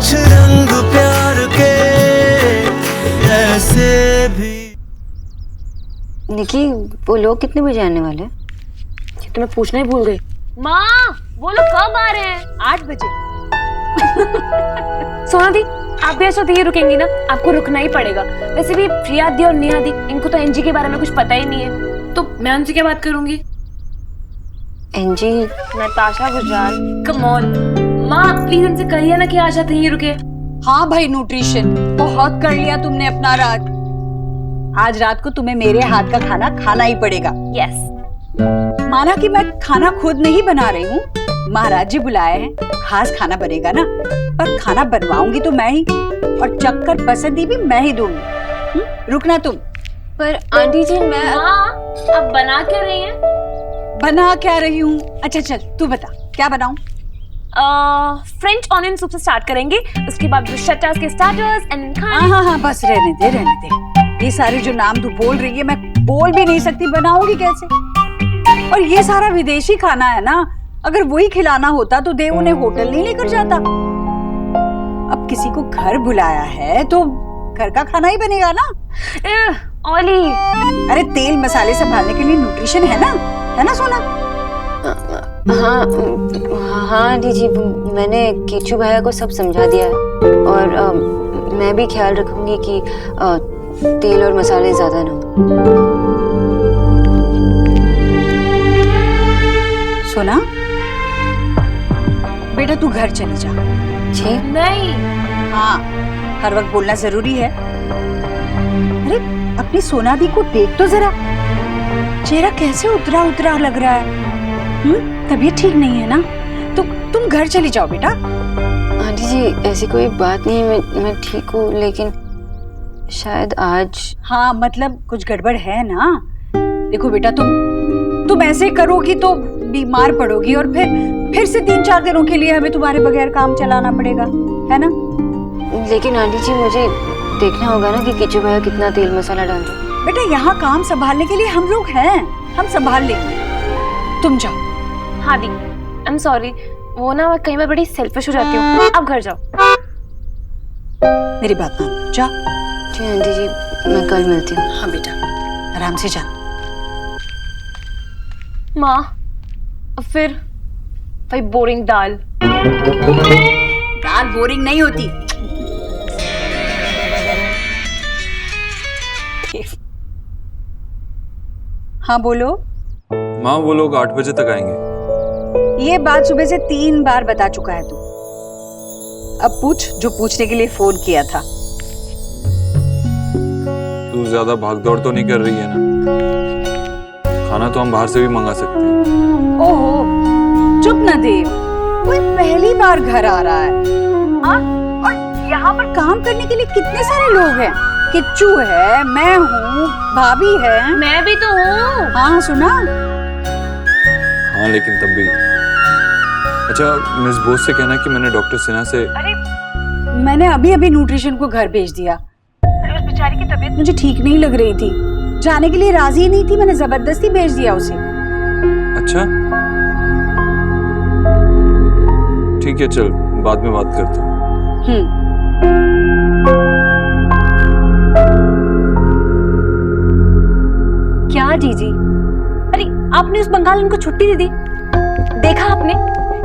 कुछ रंग प्यार के ऐसे भी। निकी, वो लोग कितने बजे आने वाले हैं? ये तो मैं पूछना ही भूल गई। माँ, वो लोग कब आ रहे हैं? 8 बजे। सोना दी, आप भी ऐसा ये रुकेंगी ना? आपको रुकना ही पड़ेगा। वैसे भी प्रिया दी और नेहा दी, इनको तो एनजी के बारे में कुछ पता ही नहीं है, तो मैं उनसे क्या बात करूंगी? एनजी? नताशा गुजराल, कम ऑन माँ, प्लीज उनसे कहिए ना कि आज रात यहीं रुके। हाँ भाई न्यूट्रिशन, बहुत कर लिया तुमने अपना रात। आज रात को तुम्हें मेरे हाथ का खाना खाना ही पड़ेगा। यस। माना कि मैं खाना खुद नहीं बना रही हूँ, महाराज जी बुलाए हैं, खास खाना बनेगा ना, पर खाना बनवाऊंगी तो मैं ही, और चक्कर पसंदी भी मैं ही दूंगी। रुकना तुम। पर आंटी जी मैं आप बना क्या रही हैं? बना क्या रही हूँ? अच्छा चल तू बता क्या बनाऊं? फ्रेंच ऑनियन सूप से स्टार्ट करेंगे, उसके बाद ब्रुschetta के स्टार्टर्स एंड हाँ बस रहने दे रहने दे। ये सारे जो नाम तू बोल रही है मैं बोल भी नहीं सकती, बनाऊंगी कैसे? और ये सारा विदेशी खाना है ना, अगर वही खिलाना होता तो देव उन्हें होटल नहीं लेकर जाता। अब किसी को घर बुलाया है तो घर का खाना ही बनेगा ना। ऑली, अरे तेल मसाले संभालने के लिए न्यूट्रिशन है ना सोना? हाँ आंटी जी, मैंने कीचू भैया को सब समझा दिया है, और मैं भी ख्याल रखूंगी कि तेल और मसाले ज्यादा ना हो। सोना बेटा तू घर चली जा। जी नहीं। हाँ, हर वक्त बोलना जरूरी है। अरे अपनी सोना दी को देख तो जरा, चेहरा कैसे उतरा उतरा लग रहा है। तबीयत ठीक नहीं है ना? तो तुम घर चली जाओ बेटा। आंटी जी ऐसी कोई बात नहीं है, मैं ठीक हूँ, लेकिन शायद आज। हाँ मतलब कुछ गड़बड़ है ना? देखो बेटा तुम ऐसे करोगी तो बीमार पड़ोगी, और फिर से 3-4 दिनों के लिए हमें तुम्हारे बगैर काम चलाना पड़ेगा, है ना? लेकिन आंटी जी मुझे देखना होगा ना कि कीचू भैया कितना तेल मसाला डाल रहे हैं। बेटा यहाँ काम संभालने के लिए हम लोग हैं, हम संभाल लेंगे, तुम जाओ। हाँ दी, आई एम सॉरी, वो ना मैं कई बार बड़ी सेल्फिश हो जाती हूँ। आप घर जाओ। मेरी बात मान, जा। जी आंटी जी, मैं कल मिलती हूँ। हाँ बेटा, आराम से जा। माँ, अब फिर वही बोरिंग दाल। दाल बोरिंग नहीं होती। हाँ बोलो। माँ वो लोग 8 बजे तक आएंगे। ये बात सुबह से 3 बार बता चुका है तू। अब पूछ जो पूछने के लिए फोन किया था। तू ज्यादा भागदौड़ तो नहीं कर रही है ना? खाना तो हम बाहर से भी मंगा सकते हैं। ओहो, चुप ना देव, कोई पहली बार घर आ रहा है। हाँ, और यहाँ पर काम करने के लिए कितने सारे लोग हैं। किच्चू है, मैं हूँ, भाभी है, मैं भी तो हूँ। हाँ सुना। हाँ लेकिन तब भी। अच्छा मिस बोस से कहना कि मैंने डॉक्टर सिन्हा से। अरे मैंने अभी न्यूट्रिशन को घर भेज दिया। अरे उस बेचारी की तबीयत मुझे ठीक नहीं लग रही थी, जाने के लिए राजी नहीं थी, मैंने जबरदस्ती भेज दिया उसे। अच्छा ठीक है, चल बाद में बात करते हैं। क्या जीजी? अरे आपने उस बंगालन को छुट्टी दे दी? देखा आपने,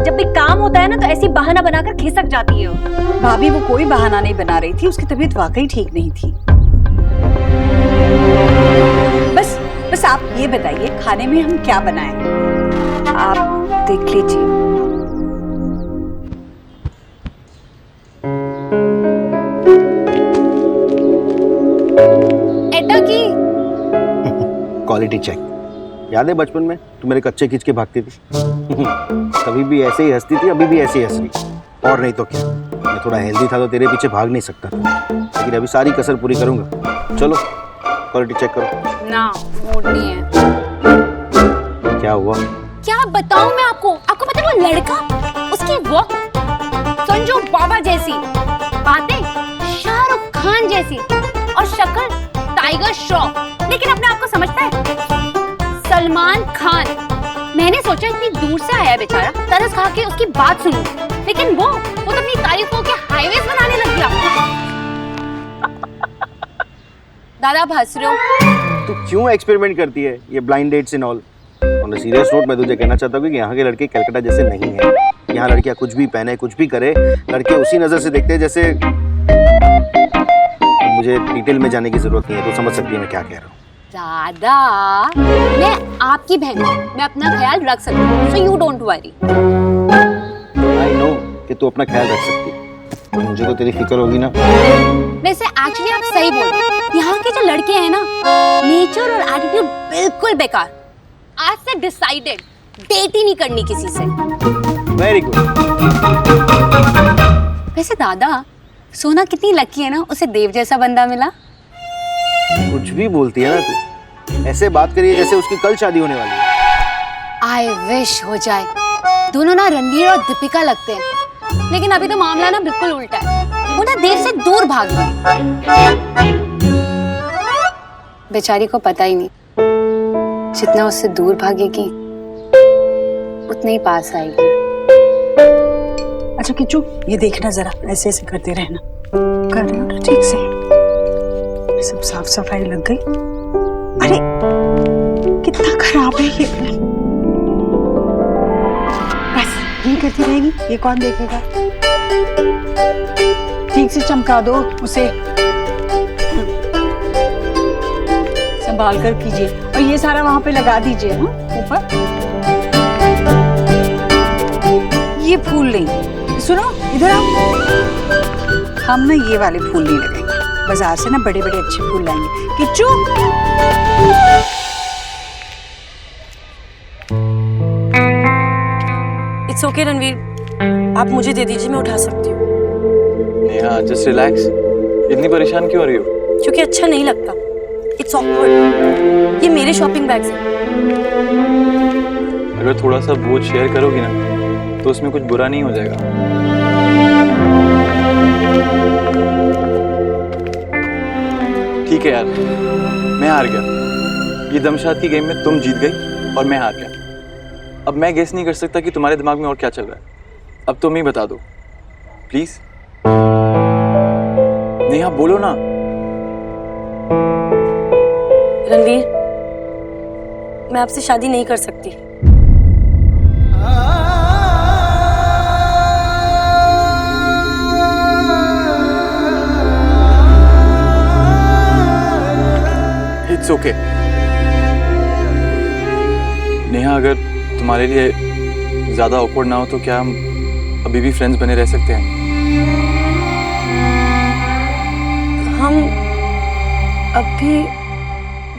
जब भी काम होता है ना तो ऐसी बहाना बनाकर खिसक जाती है वो। भाभी वो कोई बहाना नहीं बना रही थी, उसकी तबीयत वाकई ठीक नहीं थी। बस आप ये बताइए खाने में हम क्या बनाएं? आप देख लीजिए। एटा की क्वालिटी चेक। याद है बचपन में तू मेरे कच्चे खींच के भागती थी? कभी भी ऐसे ही हंसती थी, अभी भी ऐसे ही हंस रही। और नहीं तो क्या, मैं थोड़ा हेल्दी था तो तेरे पीछे भाग नहीं सकता था, लेकिन अभी सारी कसर पूरी करूंगा। चलो क्वालिटी चेक करो। ना, मूड नहीं है। क्या हुआ? क्या बताऊं मैं आपको? आपको पता है वो लड़का, उसकी वॉक संजू बाबा जैसी, बातें शाहरुख खान जैसी, और शक्ल टाइगर श्रॉफ, लेकिन अपने आप को समझता है सलमान खान। मैंने सोचा इतनी दूर से आया बेचारा, तरस खा के उसकी बात सुनूं, लेकिन वो तो अपनी तारीफों के हाईवेज दादा आप हंस रहे हो। तू क्यों एक्सपेरिमेंट करती है ये blind dates and all? On a serious note मैं तुझे कहना चाहता हूँ कि यहाँ के लड़के कलकत्ता जैसे नहीं है। यहाँ लड़कियाँ कुछ भी पहने कुछ भी करे, लड़के उसी नज़र से देखते हैं जैसे। मुझे डिटेल में जाने की जरूरत नहीं है, तो समझ सकती है मैं क्या कह रहा हूँ। दादा मैं आपकी बहन हूँ, मैं अपना ख्याल रख सकती हूँ, so you don't worry. I know कि तू अपना ख्याल रख सकती है, मुझे तो तेरी फिक्र होगी ना। वैसे एक्चुअली आप सही बोल रहे हैं, यहाँ के जो लड़के हैं ना, नेचर और एटीट्यूड बिल्कुल बेकार। आज से डिसाइडेड, डेट ही नहीं करनी किसी से। Very good. वैसे दादा सोना कितनी लकी है ना, उसे देव जैसा बंदा मिला। कुछ भी बोलती है ना तू, ऐसे बात करिए जैसे उसकी कल शादी होने वाली है। आई विश हो जाए। दोनों ना रणवीर और दीपिका लगते हैं, लेकिन अभी तो मामला ना बिल्कुल उल्टा है। वो ना देव से दूर भाग गई। बेचारी को पता ही नहीं, जितना उससे दूर भागेगी उतना ही पास आएगी। अच्छा किच्चू, ये देखना जरा, ऐसे ऐसे करते रहना। कर रहे हो ना ठीक से? सब साफ सफाई लग गई। अरे कितना खराब है ये। बस ये करती रहेगी, ये कौन देखेगा? ठीक से चमका दो उसे, संभाल कर कीजिए। और ये सारा वहां पे लगा दीजिए, हाँ ऊपर। ये फूल नहीं, सुनो इधर आओ। हम ना ये वाले फूल नहीं लगाएंगे, बाजार से ना बड़े बड़े अच्छे फूल लाएंगे। किच्चू इट्स ओके रणवीर, आप मुझे दे दीजिए, मैं उठा सकती हूँ। नेहा जस्ट रिलैक्स, इतनी परेशान क्यों हो रही हो? क्योंकि अच्छा नहीं लगता। It's awkward. ये मेरे शॉपिंग बैग्स हैं। अगर थोड़ा सा बोझ शेयर करोगी ना तो उसमें कुछ बुरा नहीं हो जाएगा। ठीक है यार, मैं हार गया। ये दमशाद की गेम में तुम जीत गई और मैं हार गया। अब मैं गेस नहीं कर सकता कि तुम्हारे दिमाग में और क्या चल रहा है। अब तुम ही बता दो प्लीज। नेहा बोलो ना। रणवीर, मैं आपसे शादी नहीं कर सकती। It's okay. नेहा अगर तुम्हारे लिए ज्यादा ऑकवर्ड ना हो तो क्या हम अभी भी फ्रेंड्स बने रह सकते हैं? हम अभी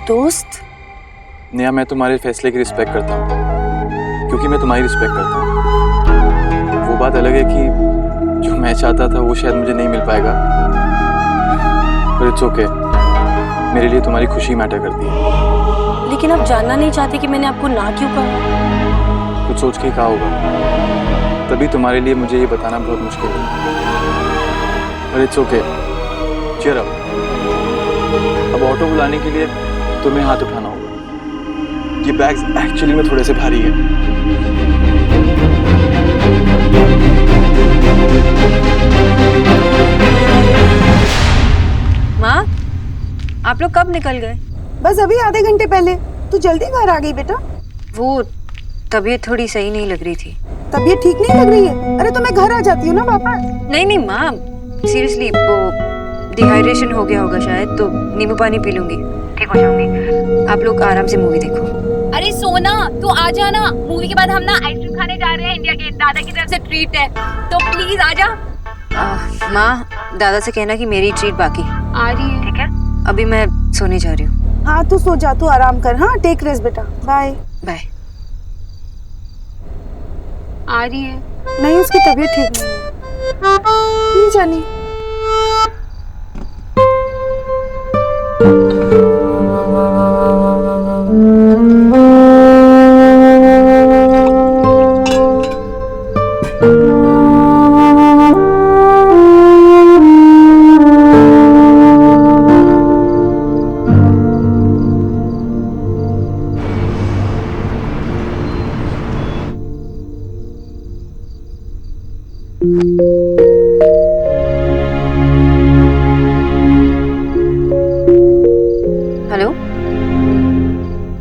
दोस्त? नेहा मैं तुम्हारे फैसले की रिस्पेक्ट करता हूँ क्योंकि मैं तुम्हारी रिस्पेक्ट करता हूँ। वो बात अलग है कि जो मैं चाहता था वो शायद मुझे नहीं मिल पाएगा, पर इट्स ओके। मेरे लिए तुम्हारी खुशी मैटर करती है। लेकिन आप जानना नहीं चाहते कि मैंने आपको ना क्यों कहा? कुछ सोच के कहा होगा, तभी तुम्हारे लिए मुझे ये बताना बहुत मुश्किल है। पर इट्स ओके, चीयर अप। अब ऑटो बुलाने के लिए तुम्हें हाथ उठाना होगा। ये बैग्स एक्चुअली में थोड़े से भारी है। माँ, आप लोग कब निकल गए? बस अभी आधे घंटे पहले। तू जल्दी घर आ गई बेटा। वो तबीयत थोड़ी सही नहीं लग रही थी। तबीयत ठीक नहीं लग रही है? अरे तो मैं घर आ जाती हूँ ना वापस। नहीं नहीं माँ, सीरियसली वो डिहाइड्रेशन हो गया होगा शायद, तो नींबू पानी पी लूंगी, ठीक हो जाऊंगी। आप लोग आराम से मूवी देखो। अरे सोना तू आ जाना, मूवी के बाद हम ना आइसक्रीम खाने जा रहे हैं इंडिया गेट, दादा की तरफ से ट्रीट है, तो प्लीज आ जा। माँ, दादा से कहना कि मेरी ट्रीट बाकी आ रही है। ठीक है, अभी मैं सोने जा रही हूँ। हाँ तू सो जा, तू आराम कर। हाँ टेक रेस्ट बेटा, बाय बाय। आ रही है। नहीं उसकी तबीयत ठीक नहीं है, जानी।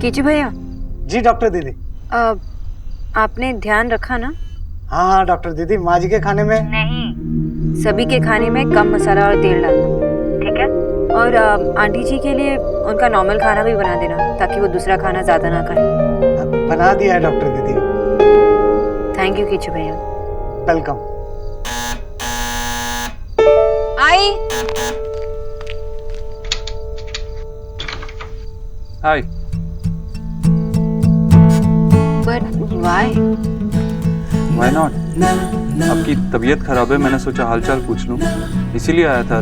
कीचू भैया, जी डॉक्टर दीदी। आपने ध्यान रखा ना? हाँ हाँ डॉक्टर दीदी, माँ जी के खाने में नहीं, सभी के खाने में कम मसाला और तेल डालना, ठीक है? और आंटी जी के लिए उनका नॉर्मल खाना भी बना देना ताकि वो दूसरा खाना ज्यादा ना खाए। बना दिया है डॉक्टर दीदी। थैंक यू कीचू भैया। Welcome. I hi. But why? Why not? आपकी तबीयत खराब है, मैंने सोचा हालचाल पूछ लूं, इसीलिए आया था।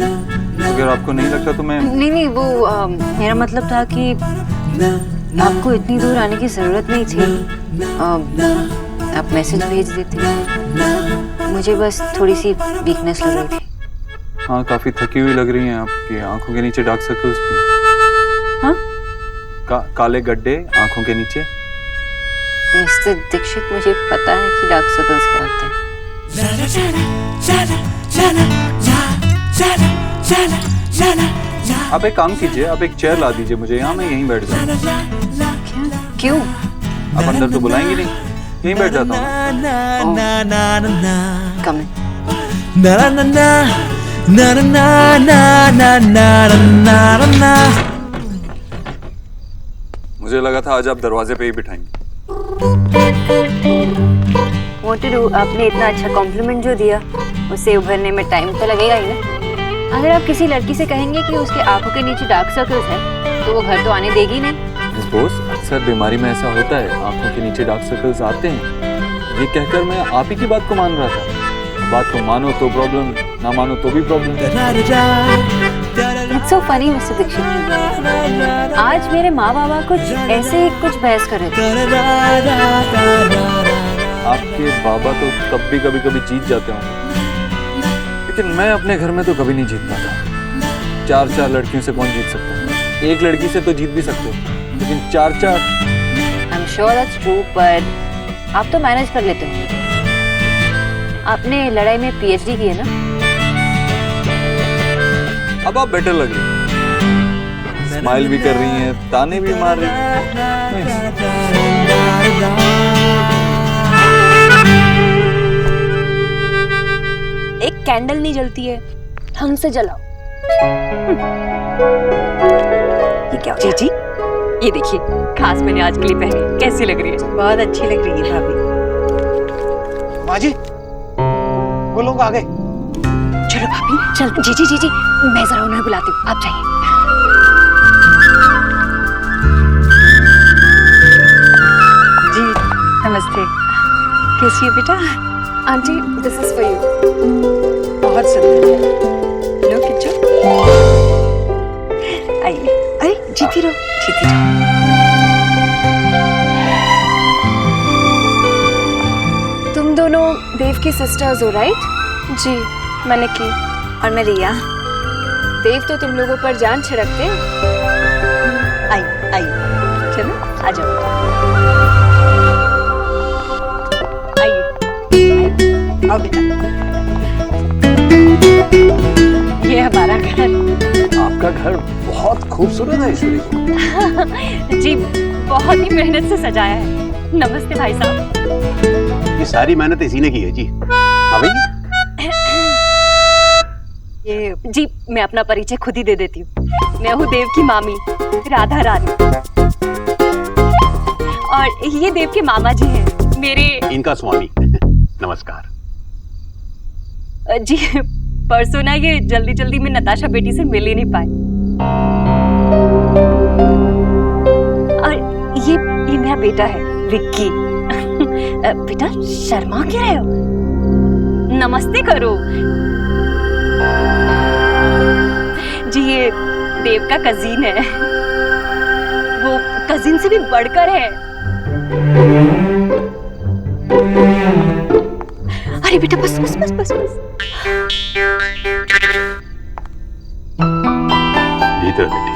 अगर आपको नहीं लगता तो मैं नहीं, वो मेरा मतलब था कि आपको इतनी दूर आने की जरूरत नहीं थी। आप मैसेज भेज देते, मुझे बस थोड़ी सी वीकनेस लग रही थी। हाँ, काफी थकी हुई लग रही हैं, आपकी आंखों के नीचे डार्क सर्कल्स भी। हाँ? काले गड्ढे आंखों के नीचे। मिस्टर दीक्षित, मुझे पता है कि डार्क सर्कल्स क्या होते हैं। आप एक काम कीजिए, आप एक चेयर ला दीजिए मुझे, यहाँ मैं यहीं बैठ जाऊँ। क्यों? आप अंदर तो बुलाएंगे नहीं, यहीं बैठ जाता हूँ। कम है। मुझे लगा था आज आप दरवाजे पे ही बिठाएंगे। What to do? आपने इतना अच्छा कॉम्प्लीमेंट जो दिया, उसे उभरने में टाइम तो लगेगा ही ना। अगर आप किसी लड़की से कहेंगे कि उसके आंखों के नीचे डार्क सर्कल्स है, तो वो घर तो आने देगी नहीं। मिस बोस, अक्सर बीमारी में ऐसा होता है, आंखों के नीचे डार्क सर्कल्स आते हैं। ये कहकर मैं आप ही की बात को मान रहा था। बात को मानो तो प्रॉब्लम, ना मानो तो भी problem. It's so funny, mister Dixit. आज मेरे माँ बाबा कुछ ऐसे ही कुछ बहस कर रहे थे। आपके बाबा तो तब भी कभी कभी जीत जाते होंगे, लेकिन मैं अपने घर में तो कभी नहीं जीत पाता। 4 लड़कियों से कौन जीत सकता है? एक लड़की से तो जीत भी सकते हो, लेकिन 4। I'm sure that's true, पर आप तो मैनेज कर लेते होंगे। आपने लड़ाई में PhD की है ना? अब आप बेटर लग रही हैं, स्माइल भी कर रही हैं, ताने भी मार रही हैं। एक कैंडल नहीं जलती है, ढंग से जलाओ। ये क्या? जी ये देखिए, खास मैंने आज के लिए पहनी, कैसी लग रही है? बहुत अच्छी लग रही है भाभी। माँ जी, वो लोग आ गए। चलो भाभी, चल। जी, मैं जरा उन्हें बुलाती हूँ, आप जाइए। जी नमस्ते, कैसी है बेटा? Aunty, this is for you. बहुत सुंदर। लो किच्चू, आइए। अरे जीती रहो, जीती रहो। तुम दोनों देव की सिस्टर्स हो, राइट? जी, मैंने की। और मैं रिया। देव तो तुम लोगों पर जान छिड़कते हैं। आइए, चलो आ जाओ। आइए, आओ बेटा। ये हमारा घर। आपका घर बहुत खूबसूरत है ईश्वरी। जी, बहुत ही मेहनत से सजाया है। नमस्ते भाई साहब। ये सारी मेहनत इसी ने की है जी। अभी ये जी, मैं अपना परिचय खुद ही दे देती हूँ। मैं हूँ देव की मामी, राधा रानी। और ये देव के मामा जी हैं, मेरे। इनका स्वामी। नमस्कार जी, परसों ना ये जल्दी में नताशा बेटी से मिल ही नहीं पाए। और ये मेरा बेटा है, विक्की। बेटा, शर्मा क्यों रहे हो? नमस्ते करो। जी, ये देव का कजीन है। वो कजीन से भी बढ़कर है। अरे बेटा, बस। जीत रहे बेटी।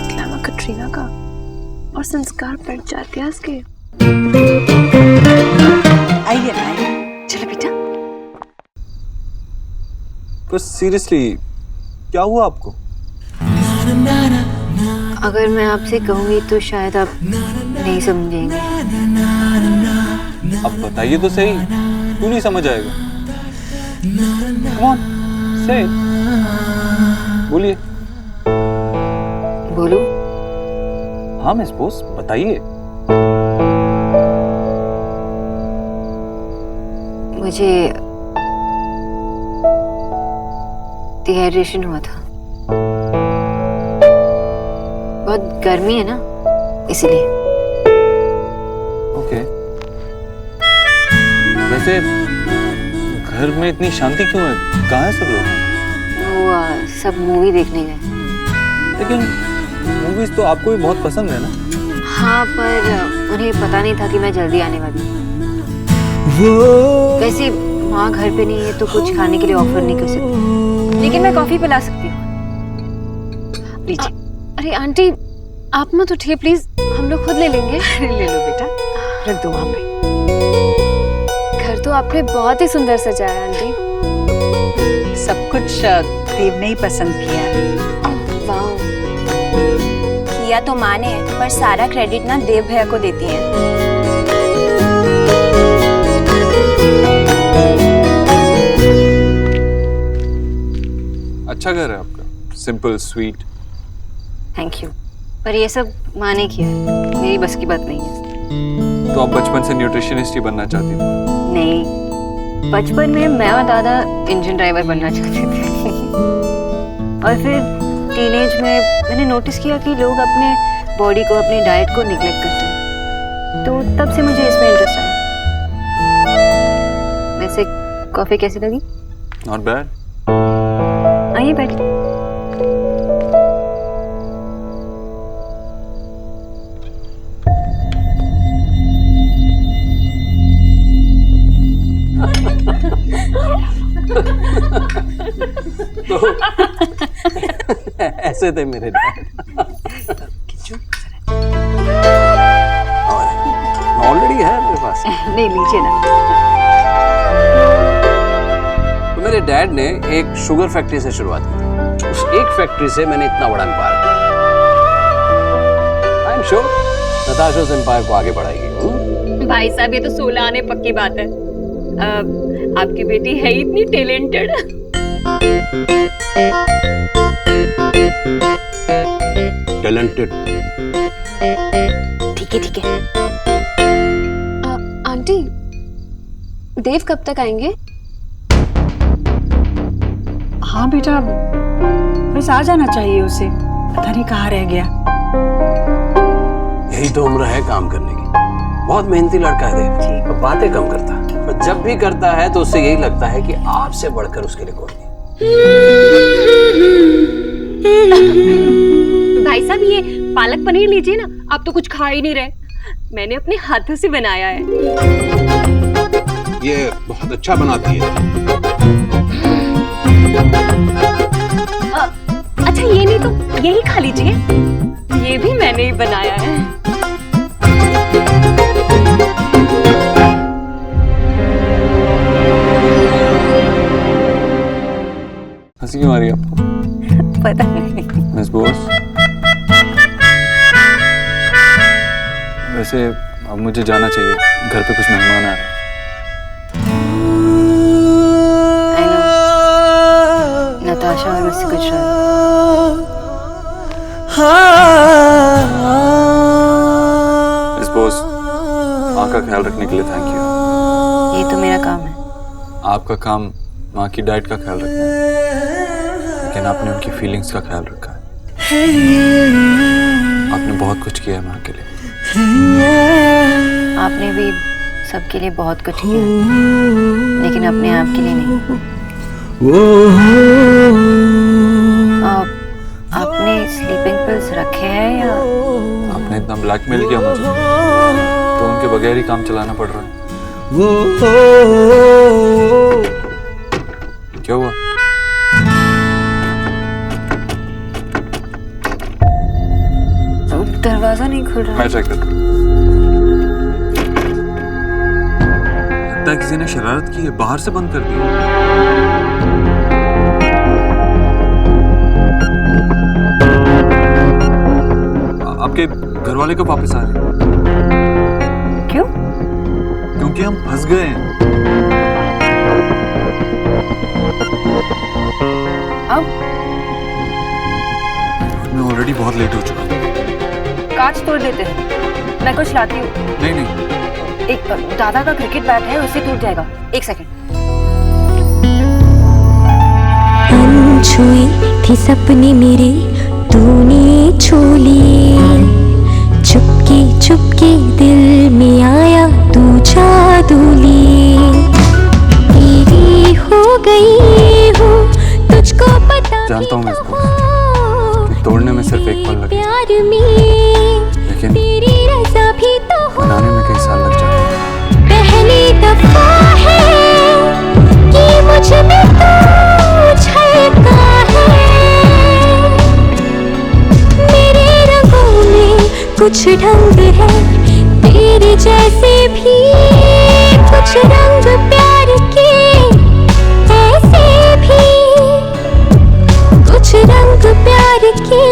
ग्लैमर कटरीना का और संस्कार पंचायत के। आइए ना, चलो बेटा। पर सीरियसली क्या हुआ आपको? अगर मैं आपसे कहूँगी तो शायद आप नहीं समझेंगे। अब बताइए तो सही, क्यों नहीं समझ आएगा? कौन से बोलिए। बोलूं? हाँ मिस बोस, बताइए। मुझे डिहाइड्रेशन हुआ था। बहुत गर्मी है ना, इसलिए। ओके। वैसे घर में इतनी शांति क्यों है? कहाँ है सब लोग? वो सब मूवी देखने गए। लेकिन मूवीज तो आपको भी बहुत पसंद है ना? हाँ, पर उन्हें पता नहीं था कि मैं जल्दी आने वाली हूँ। वैसे माँ घर पे नहीं है तो कुछ खाने के लिए ऑफर नहीं कर सकती, लेकिन मैं कॉफी पिला सकती हूँ। लीजिए। अरे आंटी, आप मत उठिए प्लीज, हम लोग खुद ले लेंगे। ले लो बेटा, रख दो वहाँ पे। घर तो आपने बहुत ही सुंदर सजाया आंटी। सब कुछ देव ने ही पसंद किया है। वाह। किया तो माँ ने, पर सारा क्रेडिट ना देव भैया को देती है। अच्छा घर है आपका, सिंपल स्वीट। थैंक यू, पर ये सब माँ ने किया है, मेरी बस की बात नहीं है। तो आप बचपन से न्यूट्रिशनिस्ट ही बनना चाहती थी? नहीं, बचपन में मैं और दादा इंजन ड्राइवर बनना चाहते थे। और फिर टीनेज में मैंने नोटिस किया कि लोग अपने बॉडी को, अपनी डाइट को निग्लेक्ट करते हैं, तो तब से मुझे इसमें इंटरेस्ट आया। वैसे कॉफी कैसी लगी? Not bad. आइए बैठिए। तो ऐसे थे मेरे डैड। ऑलरेडी है मेरे पास। नहीं, लीजिए ना। तो मेरे डैड ने एक शुगर फैक्ट्री से शुरुआत की थी। उस एक फैक्ट्री से मैंने इतना बड़ा एम्पायर किया। आई एम श्योर नताशा उस एम्पायर को आगे बढ़ाएगी। भाई साहब, ये तो 16 आने पक्की बात है। आपकी बेटी है इतनी टैलेंटेड। टैलेंटेड। ठीक है। आंटी, देव कब तक आएंगे? हाँ बेटा, बस आ जाना चाहिए उसे, पता नहीं कहाँ रह गया। यही तो उम्र है काम करने की। बहुत मेहनती लड़का है देव, और बातें कम करता है, पर जब भी करता है तो उससे यही लगता है कि आपसे बढ़कर उसके लिए कोई नहीं। भाई साहब, ये पालक पनीर लीजिए ना, आप तो कुछ खा ही नहीं रहे। मैंने अपने हाथों से बनाया है। ये बहुत अच्छा बनाती है। अच्छा, ये नहीं तो यही खा लीजिए, ये भी मैंने ही बनाया है। हंसी क्यों आ रही है आपको? पता नहीं। मिस बोस, वैसे अब मुझे जाना चाहिए, घर पे कुछ मेहमान आ रहे हैं। I know, नताशा और मुझसे कुछ मिस बोस, माँ का ख्याल रखने के लिए थैंक यू। ये तो मेरा काम है। आपका काम माँ की डाइट का ख्याल रखना है, लेकिन आपने उनकी फीलिंग्स का ख्याल रखा है। आपने बहुत कुछ किया है माँ के लिए। आपने भी सबके लिए बहुत कुछ किया, लेकिन अपने आप के लिए नहीं। आपने स्लीपिंग पिल्स रखे हैं या? आपने इतना ब्लैकमेल किया मुझे, तो उनके बगैर ही काम चलाना पड़ रहा है। क्या हुआ? दरवाजा नहीं खुल रहा। मैं चेक करता हूँ। लगता है किसी ने शरारत की है, बाहर से बंद कर दिया। घर वाले कब वापस आ रहे हैं? क्यों? क्योंकि हम फंस गए हैं। अब मैं ऑलरेडी बहुत लेट हो चुका हूँ। कांच तोड़ देते हैं, मैं कुछ लाती हूँ। नहीं नहीं, एक दादा का क्रिकेट बैट है, उससे टूट जाएगा। एक सेकंड। अनछुई थी सपने मेरे, तूने छू लिए। चुपके चुपके दिल में आया तू जादू लिए। तेरी हो गई हूँ तुझको पता। जानता हूँ मैं इस बात कि तोड़ने में सिर्फ एक पल लगेगा, प्यार में लेकिन तेरी रज़ा भी तो हो। बनाने में कई साल लग जाते हैं। पहली दफा है कि मुझ में तू झलका है। मेरे रंगों में कुछ ढंग है, तेरे जैसे भी कुछ रंग प्यार के ऐसे भी कुछ रंग प्यार के।